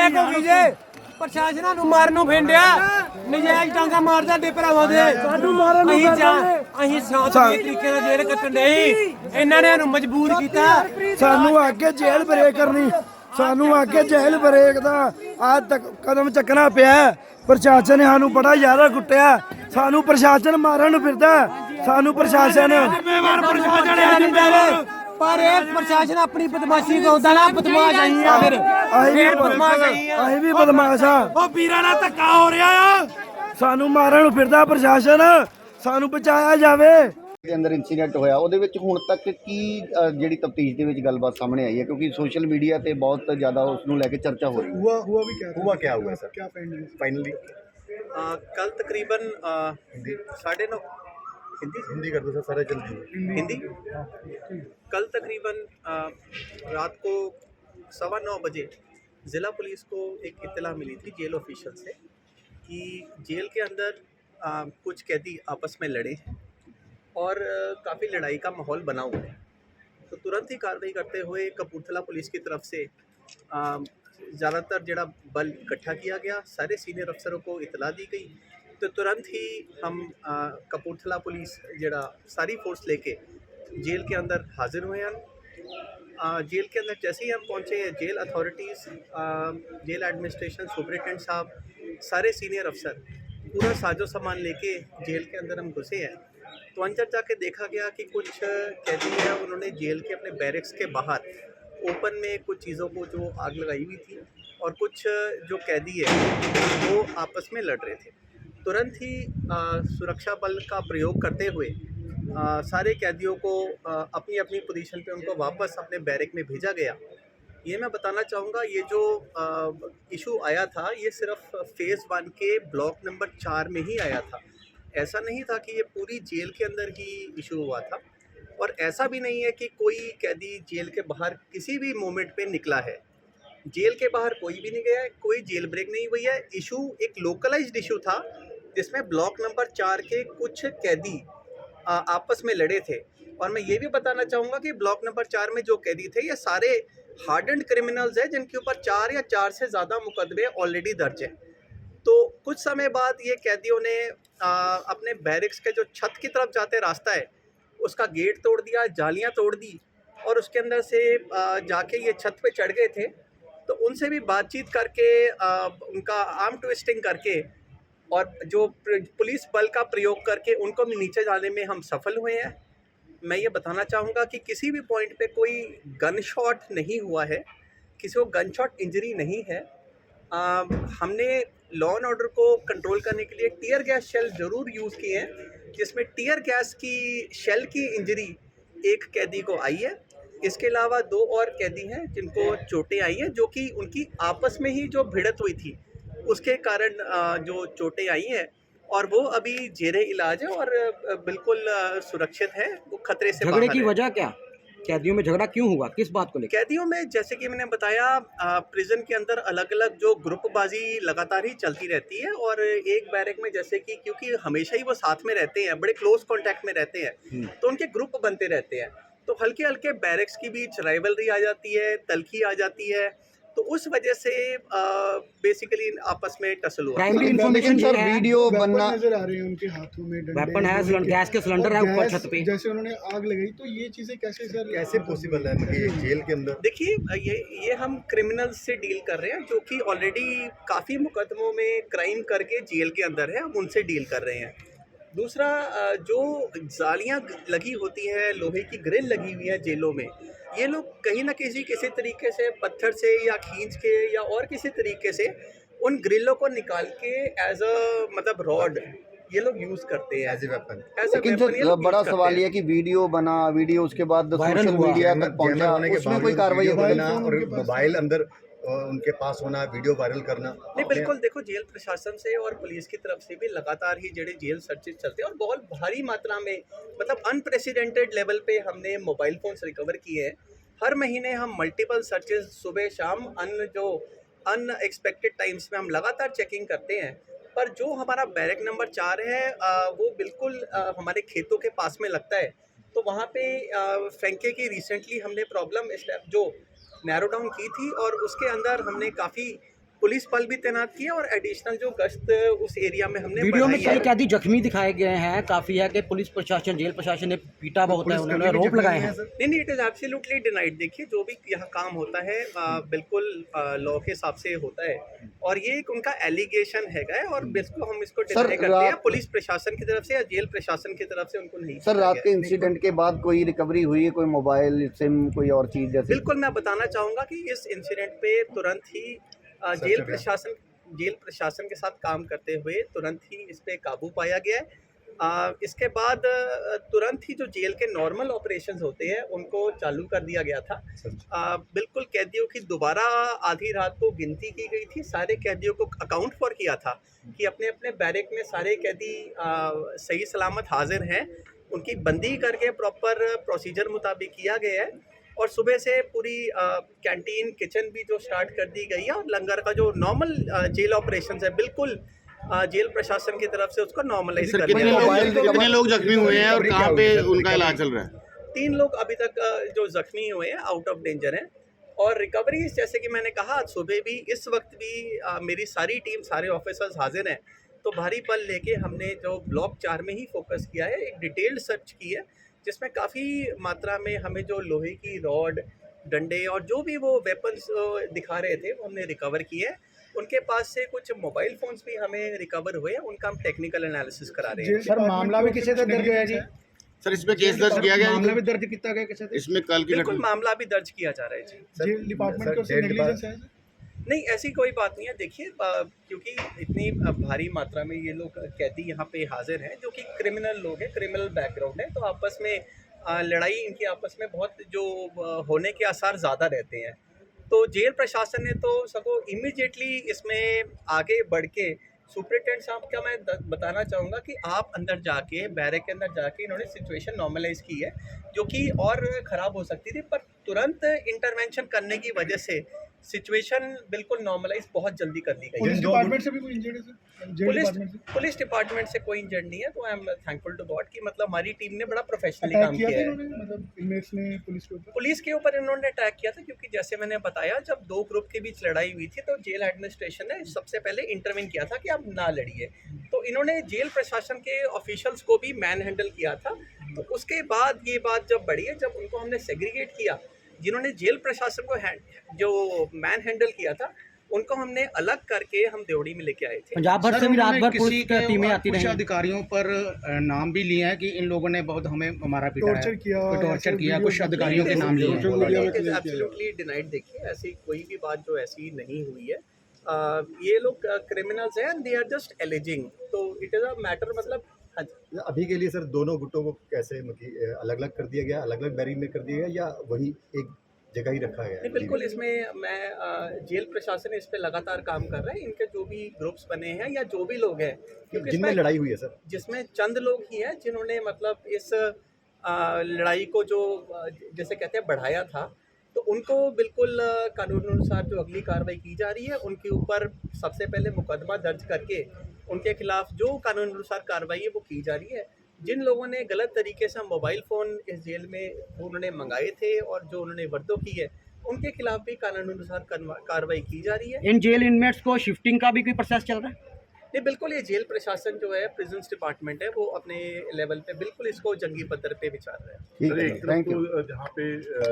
Break ਹੋ ਗਈ ਜੇ ਪ੍ਰਸ਼ਾਸਨਾਂ ਨੂੰ ਮਾਰਨ ਨੂੰ ਫੇਂਡਿਆ ਨਜਾਇਜ਼ ਟਾਂਗਾ ਮਾਰਦਾ ਡੇ ਭਰਾਵਾਂ ਦੇ ਸਾਨੂੰ ਮਾਰਨ ਨੂੰ ਅਸੀਂ ਸ਼ਾਂਤਮਈ ਤਰੀਕੇ ਨਾਲ ਜੇਲ੍ਹ ਕੱਟਣ ਨਹੀਂ ਇਹਨਾਂ ਨੇ ਸਾਨੂੰ ਮਜਬੂਰ ਕੀਤਾ ਸਾਨੂੰ ਅੱਗੇ ਜੇਲ੍ਹ ਬ੍ਰੇਕ ਕਰਨੀ ਸਾਨੂੰ ਅੱਗੇ ਜੇਲ੍ਹ ਬ੍ਰੇਕ ਦਾ ਆ ਕਦਮ ਚੱਕਣਾ ਪਿਆ ਪ੍ਰਸ਼ਾਸਨ ਨੇ ਸਾਨੂੰ ਬੜਾ ਜ਼ਿਆਦਾ ਕੁੱਟਿਆ ਸਾਨੂੰ ਪ੍ਰਸ਼ਾਸਨ ਮਾਰਨ ਨੂੰ ਫਿਰਦਾ ਸਾਨੂੰ ਪ੍ਰਸ਼ਾਸਨ ਪਰ ਇਹ ਪ੍ਰਸ਼ਾਸਨ ਆਪਣੀ ਬਦਮਾਸ਼ੀ ਕਰਦਾ ਨਾ ਬਦਮਾਸ਼ ਆਈ ਆ ਫਿਰ ਅਸੀਂ ਵੀ ਬਦਮਾਸ਼ ਆ ਉਹ ਵੀਰਾਂ ਨਾਲ ਧੱਕਾ ਹੋ ਰਿਹਾ ਆ ਸਾਨੂੰ ਮਾਰਨ ਨੂੰ ਫਿਰਦਾ ਪ੍ਰਸ਼ਾਸਨ ਸਾਨੂੰ ਬਚਾਇਆ ਜਾਵੇ ਦੇ ਅੰਦਰ ਇਨਸੀਡੈਂਟ ਹੋਇਆ ਉਹਦੇ ਵਿੱਚ ਹੁਣ ਤੱਕ ਕੀ ਜਿਹੜੀ ਤਫਤੀਸ਼ ਦੇ ਵਿੱਚ ਗੱਲਬਾਤ ਸਾਹਮਣੇ ਆਈ ਹੈ क्योंकि सोशल मीडिया ਤੇ ਬਹੁਤ ਜ਼ਿਆਦਾ ਉਸ ਨੂੰ ਲੈ ਕੇ ਚਰਚਾ ਹੋ ਰਹੀ ਹੈ हुआ क्या हुआ सर क्या फाइनली कल तकरीबन 9:30 हिंदी कर दो सर सारे जल्दी हिंदी कल तकरीबन रात को 9:15 बजे ज़िला पुलिस को एक इत्तला मिली थी जेल ऑफिशियल से कि जेल के अंदर कुछ कैदी आपस में लड़े और काफ़ी लड़ाई का माहौल बना हुआ है। तो तुरंत ही कार्रवाई करते हुए कपूरथला पुलिस की तरफ से ज़्यादातर जड़ा बल इकट्ठा किया गया, सारे सीनियर अफसरों को इतला दी गई। तो तुरंत ही हम कपूरथला पुलिस जड़ा सारी फोर्स लेके जेल के अंदर हाजिर हुए हैं। जेल के अंदर जैसे ही हम पहुँचे jail authorities, jail administration, superintendent साहब, सारे सीनियर अफसर पूरा साजो सामान लेके जेल के अंदर हम घुसे हैं। तो अंदर जाके देखा गया कि कुछ कैदी हैं उन्होंने जेल के अपने बैरक्स के बाहर ओपन में कुछ चीज़ों को जो आग लगाई हुई थी और कुछ जो कैदी है वो आपस में लड़ रहे थे। तुरंत ही सुरक्षा बल का प्रयोग करते हुए सारे कैदियों को अपनी अपनी पोजीशन पे उनको वापस अपने बैरक में भेजा गया। ये मैं बताना चाहूँगा ये जो इशू आया था ये सिर्फ फ़ेज़ 1 के ब्लॉक नंबर 4 में ही आया था। ऐसा नहीं था कि ये पूरी जेल के अंदर ही इशू हुआ था और ऐसा भी नहीं है कि कोई कैदी जेल के बाहर किसी भी मोमेंट पे निकला है। जेल के बाहर कोई भी नहीं गया है, कोई जेल ब्रेक नहीं हुई है। इशू एक लोकलाइज्ड इशू था जिसमें ब्लॉक नंबर 4 के कुछ कैदी आपस में लड़े थे। और मैं ये भी बताना चाहूँगा कि ब्लॉक नंबर 4 में जो कैदी थे ये सारे हार्डन्ड क्रिमिनल्स हैं जिनके ऊपर 4 या 4 से ज़्यादा मुकदमे ऑलरेडी दर्ज हैं। तो कुछ समय बाद ये कैदियों ने अपने बैरिक्स के जो छत की तरफ जाते रास्ता है उसका गेट तोड़ दिया, जालियां तोड़ दी और उसके अंदर से जाके ये छत पे चढ़ गए थे। तो उनसे भी बातचीत करके उनका आर्म ट्विस्टिंग करके और जो पुलिस बल का प्रयोग करके उनको भी नीचे जाने में हम सफल हुए हैं। मैं ये बताना चाहूँगा कि किसी भी पॉइंट पे कोई गन शॉट नहीं हुआ है, किसी को गन शॉट इंजरी नहीं है। हमने लॉ एंड ऑर्डर को कंट्रोल करने के लिए टीयर गैस शेल ज़रूर यूज़ किए हैं, जिसमें टीयर गैस की शेल की इंजरी एक कैदी को आई है। इसके अलावा 2 और कैदी हैं जिनको चोटें आई हैं, जो कि उनकी आपस में ही जो भिड़त हुई थी उसके कारण जो चोटें आई हैं और वो अभी जेरे इलाज है और बिल्कुल सुरक्षित है, वो खतरे से बाहर है। झगड़े की वजह क्या? कैदियों में झगड़ा क्यों हुआ, किस बात को लेकर? कैदियों में जैसे कि मैंने बताया प्रिजन के अंदर अलग अलग जो ग्रुपबाजी लगातार ही चलती रहती है और एक बैरक में जैसे कि क्योंकि हमेशा ही वो साथ में रहते हैं, बड़े क्लोज कांटेक्ट में रहते हैं तो उनके ग्रुप बनते रहते हैं। तो हल्के हल्के बैरक्स के बीच राइवलरी आ जाती है, तलखी आ जाती है, तो उस वजह से बेसिकली आपस में टसल हुआ। प्राइमरी इन्फॉर्मेशन सर वीडियो बनना नजर आ रहे हैं उनके हाथों में, वेपन है, गैस के सिलेंडर है ऊपर छत पे, जैसे उन्होंने आग लगाई। तो ये चीजें कैसे सर कैसे पॉसिबल है कि जेल के अंदर? देखिए ये हम क्रिमिनल्स से डील कर रहे हैं जो कि ऑलरेडी काफ़ी मुकदमों में क्राइम करके जेल के अंदर है, हम उनसे डील कर रहे हैं। दूसरा जो जालियाँ लगी होती हैं, लोहे की ग्रिल लगी हुई है जेलों में, ये लोग कहीं ना किसी तरीके से पत्थर से या खींच के या और किसी तरीके से उन ग्रिलों को निकाल के एज अ मतलब रॉड ये लोग यूज करते हैं एज ए वेपन। लेकिन सर बड़ा सवाल ये कि वीडियो बना, वीडियो उसके बाद सोशल मीडिया तक पहुंचा, उसमें कोई कार्रवाई और मोबाइल अंदर उनके पास होना, वीडियो वायरल करना। नहीं बिल्कुल, देखो जेल प्रशासन से और पुलिस की तरफ से भी लगातार ही जेडे जेल सर्चेज चलते हैं और बहुत भारी मात्रा में मतलब अनप्रेसिडेंटेड लेवल पे हमने मोबाइल फ़ोन्स रिकवर किए हैं। हर महीने हम मल्टीपल सर्चेज सुबह शाम अनएक्सपेक्टेड टाइम्स में हम लगातार चेकिंग करते हैं। पर जो हमारा बैरक नंबर 4 है वो बिल्कुल हमारे खेतों के पास में लगता है। तो वहाँ पे फ्रैंके की रिसेंटली हमने प्रॉब्लम जो नैरो डाउन की थी और उसके अंदर हमने काफ़ी पुलिस बल भी तैनात किया और एडिशनल जो गश्त उस एरिया में हमने वीडियो में बढ़ाई कई है। कैदी जख्मी दिखाए गए हैं, काफी है कि पुलिस प्रशासन जेल प्रशासन ने पीटा बहुत है, उन्होंने आरोप लगाए हैं। नहीं, इट इज एब्सोल्युटली डिनाइड। देखिए, जो भी यहाँ काम होता है बिल्कुल लॉ के हिसाब से होता है और ये एक उनका एलिगेशन हैगा है और बिल्कुल हम इसको डिनाई करते हैं पुलिस प्रशासन की तरफ से या जेल प्रशासन की तरफ से उनको नहीं। सर, रात के इंसिडेंट के बाद कोई रिकवरी हुई है, कोई मोबाइल सिम कोई और चीज जैसे? बिल्कुल, मैं बताना चाहूँगा कि इस इंसिडेंट पे तुरंत ही जेल प्रशासन के साथ काम करते हुए तुरंत ही इस पे काबू पाया गया है। इसके बाद तुरंत ही जो जेल के नॉर्मल ऑपरेशंस होते हैं उनको चालू कर दिया गया था। बिल्कुल कैदियों की दोबारा आधी रात को गिनती की गई थी, सारे कैदियों को अकाउंट फॉर किया था कि अपने अपने बैरक में सारे कैदी सही सलामत हाजिर हैं, उनकी बंदी करके प्रॉपर प्रोसीजर मुताबिक किया गया है और सुबह से पूरी कैंटीन किचन भी जो स्टार्ट कर दी गई है और लंगर का जो नॉर्मल जेल ऑपरेशंस है बिल्कुल जेल प्रशासन की तरफ से उसको नॉर्मलाइज कर दिया गया। कितने लोग जख्मी हुए हैं और कहाँ पे उनका इलाज चल रहा है? 3 लोग अभी तक जो जख्मी हुए हैं आउट ऑफ डेंजर हैं और रिकवरी जैसे कि मैंने कहा आज सुबह भी इस वक्त भी मेरी सारी टीम सारे ऑफिसर्स हाजिर हैं। तो भारी बल लेके हमने जो ब्लॉक 4 में ही फोकस किया है, एक डिटेल्ड सर्च की है जिसमें काफ़ी मात्रा में हमें जो लोहे की रॉड, डंडे और जो भी वो वेपन्स दिखा रहे थे वो हमने रिकवर किए हैं। उनके पास से कुछ मोबाइल फ़ोन्स भी हमें रिकवर हुए हैं, उनका हम टेक्निकल एनालिसिस करा रहे हैं। सर, मामला भी किसी से दर्ज है जी? सर, इसमें केस दर्ज किया गया मामला है? भी दर्ज किया गया किसी से? इसमें कल की बिल्कुल घटना मामला भी दर्ज किया जा रहा है जी। जेल डिपार्टमेंट की नेगलिजेंस है? नहीं, ऐसी कोई बात नहीं है। देखिए, क्योंकि इतनी भारी मात्रा में ये लोग कैदी यहाँ पे हाजिर हैं जो कि क्रिमिनल लोग हैं, क्रिमिनल बैकग्राउंड है, तो आपस में लड़ाई इनकी आपस में बहुत जो होने के आसार ज़्यादा रहते हैं। तो जेल प्रशासन ने तो सगों इमीडिएटली इसमें आगे बढ़ के सुपरिटेंडेंट साहब का मैं बताना चाहूँगा कि आप अंदर जाके बैरक के अंदर जाके इन्होंने सिचुएशन नॉर्मलाइज की है जो कि और ख़राब हो सकती थी, पर तुरंत इंटरवेंशन करने की वजह से सिचुएशन बिल्कुल नॉर्मलाइज बहुत जल्दी कर दी गई पुलिस है। डिपार्टमेंट से भी कोई इंजर्ड है सर? जेल डिपार्टमेंट से पुलिस डिपार्टमेंट से कोई इंजर्ड नहीं है, तो I am thankful to God कि मतलब हमारी टीम ने बड़ा प्रोफेशनली अटैक काम किया किया था है। इन्होंने, मतलब इनमेट्स ने पुलिस के ऊपर? इन्होंने अटैक किया था क्योंकि जैसे मैंने बताया जब 2 ग्रुप के बीच लड़ाई हुई थी तो जेल एडमिनिस्ट्रेशन ने सबसे पहले इंटरवेन किया था कि आप ना लड़िए, तो इन्होंने जेल प्रशासन के ऑफिशियल्स को भी मैन हैंडल किया था। तो उसके बाद ये बात जब बढ़ी है, जब उनको हमने सेग्रीगेट किया, जिन्होंने जेल प्रशासन को जो मैन हैंडल किया था उनको हमने अलग करके हम देवड़ी में लेके आए थे। पंजाब भर से भी रात भर पुलिस की टीमें आती कुछ रही। अधिकारियों पर नाम भी लिए हैं कि इन लोगों ने बहुत हमें हमारा टॉर्चर किया, कुछ अधिकारियों के नाम लिए हैं। Absolutely denied. देखिए, ऐसी कोई भी बात जो ऐसी नहीं हुई है। ये लोग क्रिमिनल्स हैं, दे आर जस्ट एलिजिंग, तो इट इज़ अ मैटर, मतलब हाँ जी। अभी के लिए सर दोनों गुटों को कैसे मतलब अलग अलग कर दिया गया, अलग अलग बैरिंग में कर दिया गया या वही एक जगह ही रखा गया है? नहीं, बिल्कुल इसमें मैं जेल प्रशासन इस पे लगातार काम कर रहा है। इनके जो भी ग्रुप्स बने हैं या जो भी लोग हैं, क्योंकि जिनमें लड़ाई हुई है सर, जिसमें चंद लोग ही हैं जिन्होंने मतलब इस लड़ाई को जो जैसे कहते हैं बढ़ाया था, तो उनको बिल्कुल कानून अनुसार जो अगली कार्रवाई की जा रही है उनके ऊपर सबसे पहले मुकदमा दर्ज करके उनके खिलाफ जो कानून अनुसार कार्रवाई है वो की जा रही है। जिन लोगों ने गलत तरीके से मोबाइल फ़ोन इस जेल में उन्होंने मंगाए थे और जो उन्होंने वर्दो की है उनके खिलाफ भी कानून अनुसार कार्रवाई की जा रही है। इन जेल इनमेट्स को शिफ्टिंग का भी कोई प्रोसेस चल रहा है? नहीं, बिल्कुल ये जेल प्रशासन जो है, प्रिजन्स डिपार्टमेंट है, वो अपने लेवल पे बिल्कुल इसको जंगी पद्धर पे विचार रहा है। ठीक है, थैंक यू। जहाँ पे